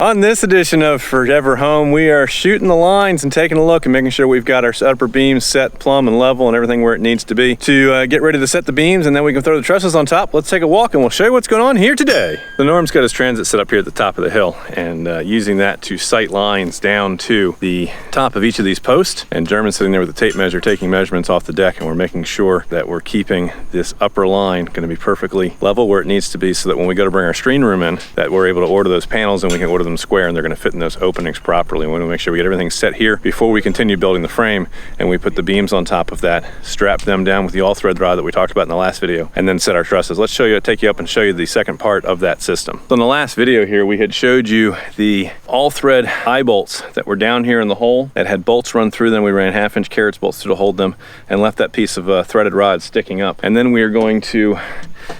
On this edition of Forever Home, we are shooting the lines and taking a look and making sure we've got our upper beams set plumb and level and everything where it needs to be to get ready to set the beams, and then we can throw the trusses on top. Let's take a walk and we'll show you what's going on here today. So Norm's got his transit set up here at the top of the hill, and using that to sight lines down to the top of each of these posts. And German's sitting there with the tape measure taking measurements off the deck, and we're making sure that we're keeping this upper line going to be perfectly level where it needs to be, so that when we go to bring our screen room in, that we're able to order those panels and we can order them square and they're going to fit in those openings properly. We want to make sure we get everything set here before we continue building the frame, and we put the beams on top of that, strap them down with the all thread rod that we talked about in the last video, and then set our trusses. Let's take you up and show you the second part of that system. So in the last video here, we had showed you the all thread eye bolts that were down here in the hole that had bolts run through them. We ran 1/2-inch carrots bolts through to hold them and left that piece of threaded rod sticking up. And then we are going to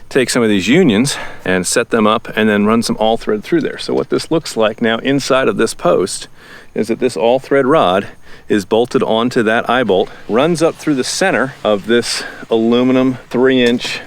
take some of these unions and set them up and then run some all thread through there. So what this looks like now inside of this post is that this all thread rod is bolted onto that eye bolt, runs up through the center of this aluminum 3-inch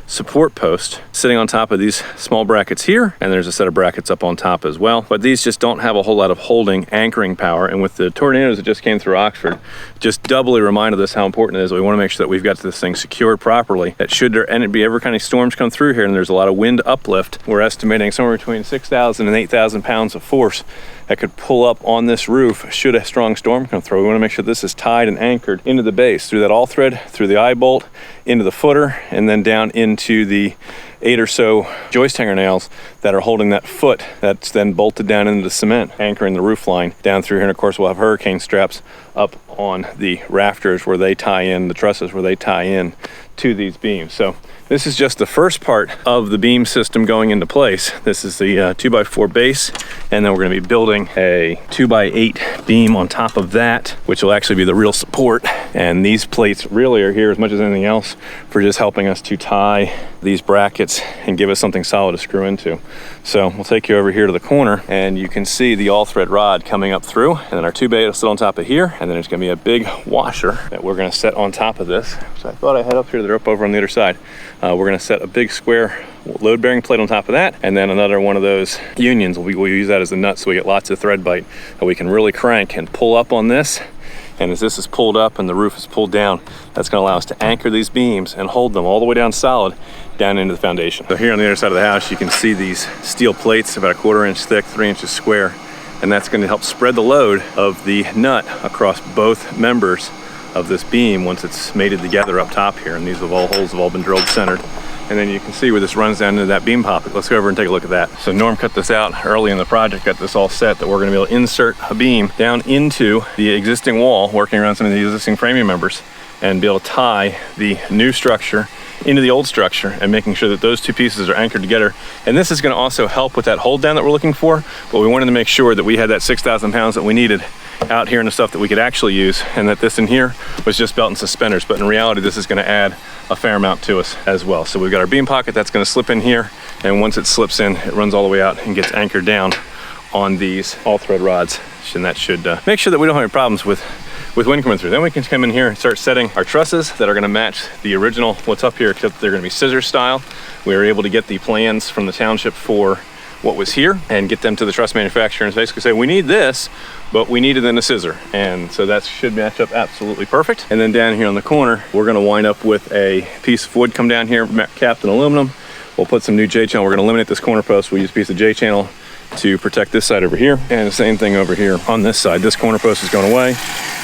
support post sitting on top of these small brackets here, and there's a set of brackets up on top as well. But these just don't have a whole lot of holding anchoring power, and with the tornadoes that just came through Oxford, just doubly reminded us how important it is. We want to make sure that we've got this thing secured properly, that should there be ever kind of storms come through here and there's a lot of wind uplift, we're estimating somewhere between 6,000 and 8,000 pounds of force that could pull up on this roof should a strong storm come through. We want to make sure this is tied and anchored into the base through that all thread, through the eye bolt, into the footer, and then down into the 8 or so joist hanger nails that are holding that foot that's then bolted down into the cement, anchoring the roof line down through here. And of course, we'll have hurricane straps up on the rafters where they tie in, the trusses where they tie in to these beams. So this is just the first part of the beam system going into place. This is the 2x4 base, and then we're going to be building a 2x8 beam on top of that, which will actually be the real support. And these plates really are here as much as anything else for just helping us to tie these brackets and give us something solid to screw into. So we'll take you over here to the corner, and you can see the all thread rod coming up through, and then our 2x8 will sit on top of here, and then there's going to be a big washer that we're going to set on top of this. So I thought I had up here, they're up over on the other side. We're going to set a big square load bearing plate on top of that, and then another one of those unions. We'll use that as a nut so we get lots of thread bite that we can really crank and pull up on this. And as this is pulled up and the roof is pulled down, that's going to allow us to anchor these beams and hold them all the way down solid down into the foundation. So here on the other side of the house, you can see these steel plates about 1/4 inch thick, 3 inches square, and that's going to help spread the load of the nut across both members of this beam once it's mated together up top here. And these holes have all been drilled centered. And then you can see where this runs down into that beam pocket. Let's go over and take a look at that. So Norm cut this out early in the project, got this all set that we're gonna be able to insert a beam down into the existing wall, working around some of the existing framing members, and be able to tie the new structure into the old structure and making sure that those two pieces are anchored together. And this is gonna also help with that hold down that we're looking for, but we wanted to make sure that we had that 6,000 pounds that we needed out here and the stuff that we could actually use, and that this in here was just belt and suspenders. But in reality, this is gonna add a fair amount to us as well. So we've got our beam pocket that's gonna slip in here, and once it slips in, it runs all the way out and gets anchored down on these all thread rods. And that should make sure that we don't have any problems with wind coming through. Then we can come in here and start setting our trusses that are gonna match the original what's up here, except they're gonna be scissor style. We were able to get the plans from the township for what was here and get them to the truss manufacturer and basically say, we need this, but we need it in a scissor. And so that should match up absolutely perfect. And then down here on the corner, we're gonna wind up with a piece of wood come down here, capped in aluminum. We'll put some new J-channel. We're gonna eliminate this corner post. We'll use a piece of J-channel to protect this side over here. And the same thing over here on this side. This corner post is going away.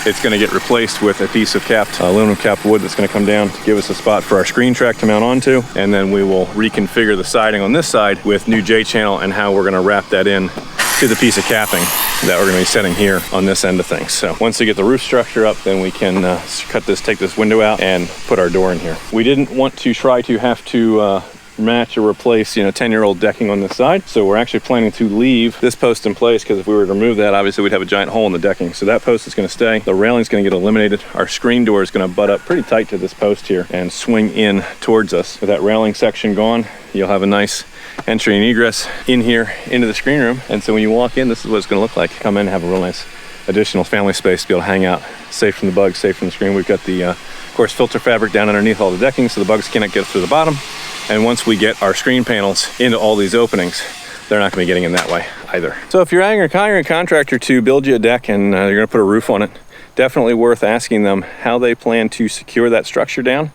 It's gonna get replaced with a piece of aluminum capped wood that's gonna come down to give us a spot for our screen track to mount onto. And then we will reconfigure the siding on this side with new J-channel and how we're gonna wrap that in to the piece of capping that we're gonna be setting here on this end of things. So once we get the roof structure up, then we can take this window out and put our door in here. We didn't want to try to have to match or replace 10-year-old decking on this side, so we're actually planning to leave this post in place, because if we were to remove that, obviously we'd have a giant hole in the decking. So that post is going to stay. The railing's going to get eliminated. Our screen door is going to butt up pretty tight to this post here and swing in towards us. With that railing section gone, you'll have a nice entry and egress in here into the screen room. And so when you walk in, this is what it's going to look like. Come in and have a real nice additional family space to be able to hang out, safe from the bugs, safe from the screen. We've got the of course filter fabric down underneath all the decking, so the bugs cannot get through the bottom. And once we get our screen panels into all these openings, they're not going to be getting in that way. either. So if you're hiring a contractor to build you a deck and you're gonna put a roof on it, definitely worth asking them how they plan to secure that structure down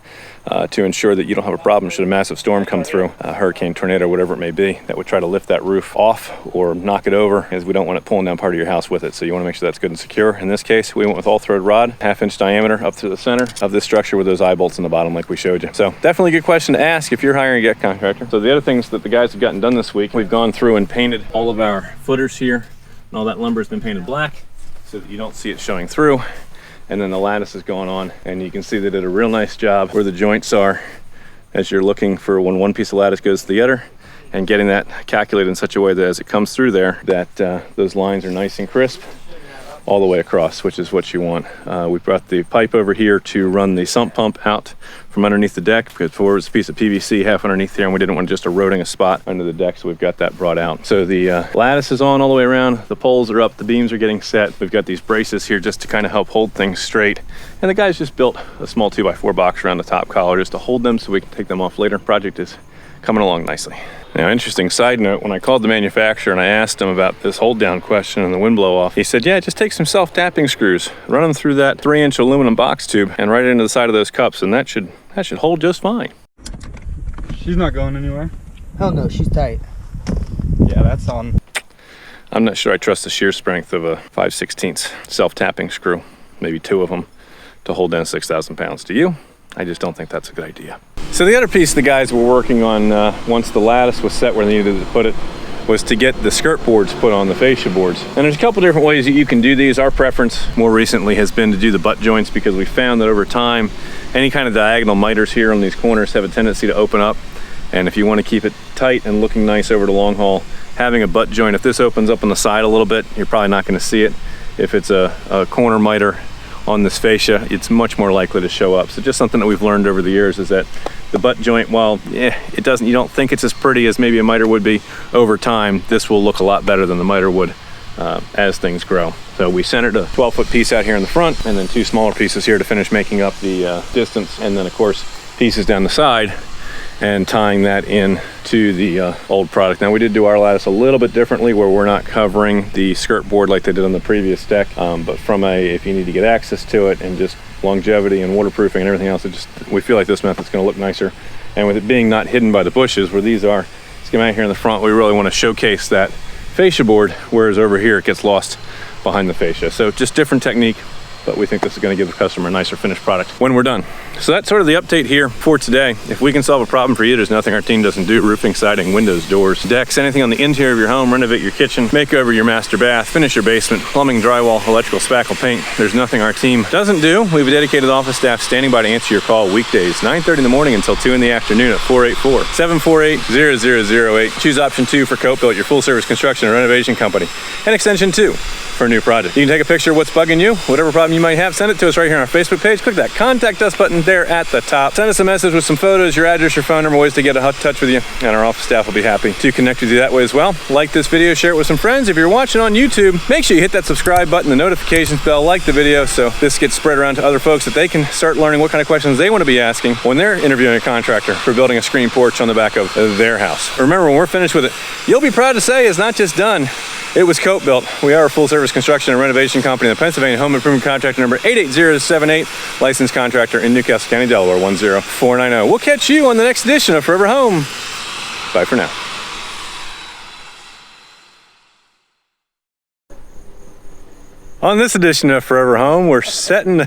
to ensure that you don't have a problem should a massive storm come through, a hurricane, tornado, whatever it may be, that would try to lift that roof off or knock it over, as we don't want it pulling down part of your house with it. So you want to make sure that's good and secure. In this case, we went with all-thread rod, 1/2 inch diameter up through the center of this structure with those eye bolts in the bottom like we showed you. So definitely a good question to ask if you're hiring a deck contractor. So the other things that the guys have gotten done this week, we've gone through and painted all of our footers here, and all that lumber has been painted black so that you don't see it showing through. And then the lattice is going on, and you can see they did a real nice job where the joints are as you're looking for when one piece of lattice goes to the other, and getting that calculated in such a way that as it comes through there, that those lines are nice and crisp all the way across, which is what you want. We brought the pipe over here to run the sump pump out from underneath the deck, because before it was a piece of PVC half underneath here, and we didn't want just eroding a spot under the deck, so we've got that brought out. So the lattice is on all the way around, the poles are up, the beams are getting set. We've got these braces here just to kind of help hold things straight. And the guys just built a small 2x4 box around the top collar just to hold them so we can take them off later. Project is coming along nicely. Now, interesting side note, when I called the manufacturer and I asked him about this hold down question and the wind blow off, he said, yeah, just take some self-tapping screws, run them through that 3-inch aluminum box tube and right into the side of those cups, and that should hold just fine. She's not going anywhere. Hell no, she's tight. Yeah, that's on. I'm not sure I trust the shear strength of a 5/16 self-tapping screw, maybe 2 of them, to hold down 6,000 pounds. Do you? I just don't think that's a good idea. So the other piece the guys were working on once the lattice was set where they needed to put it was to get the skirt boards put on the fascia boards. And there's a couple different ways that you can do these. Our preference more recently has been to do the butt joints, because we found that over time, any kind of diagonal miters here on these corners have a tendency to open up. And if you want to keep it tight and looking nice over the long haul, having a butt joint, if this opens up on the side a little bit, you're probably not going to see it. If it's a corner miter on this fascia, it's much more likely to show up. So just something that we've learned over the years is that the butt joint, while you don't think it's as pretty as maybe a miter would be, over time, this will look a lot better than the miter would as things grow. So we centered a 12-foot piece out here in the front, and then 2 smaller pieces here to finish making up the distance, and then of course pieces down the side, and tying that in to the old product. Now, we did do our lattice a little bit differently, where we're not covering the skirt board like they did on the previous deck, but from if you need to get access to it and just longevity and waterproofing and everything else, we feel like this method's going to look nicer. And with it being not hidden by the bushes where these are schematic here in the front, we really want to showcase that fascia board, whereas over here it gets lost behind the fascia. So just different technique, but we think this is going to give the customer a nicer finished product when we're done. So that's sort of the update here for today. If we can solve a problem for you, there's nothing our team doesn't do. Roofing, siding, windows, doors, decks, anything on the interior of your home, renovate your kitchen, make over your master bath, finish your basement, plumbing, drywall, electrical, spackle, paint. There's nothing our team doesn't do. We have a dedicated office staff standing by to answer your call weekdays, 9:30 in the morning until 2 in the afternoon at 484-748-0008. Choose option 2 for 𝗂𝘁'𝘀, your full service construction and renovation company, and extension 2 for a new project. You can take a picture of what's bugging you, whatever problem you might have, send it to us right here on our Facebook page. Click that contact us button there at the top. Send us a message with some photos, your address, your phone number, ways to get in touch with you, and our office staff will be happy to connect with you that way as well. Like this video, share it with some friends. If you're watching on YouTube, make sure you hit that subscribe button, the notifications bell, like the video, so this gets spread around to other folks, that they can start learning what kind of questions they want to be asking when they're interviewing a contractor for building a screen porch on the back of their house. Remember, when we're finished with it, you'll be proud to say it's not just done. It was 𝗂𝘁'𝘀. We are a full service construction and renovation company in the Pennsylvania Home Improvement Contractor number 88078, licensed contractor in Newcastle County, Delaware, 10490. We'll catch you on the next edition of Forever Home. Bye for now. On this edition of Forever Home, we're setting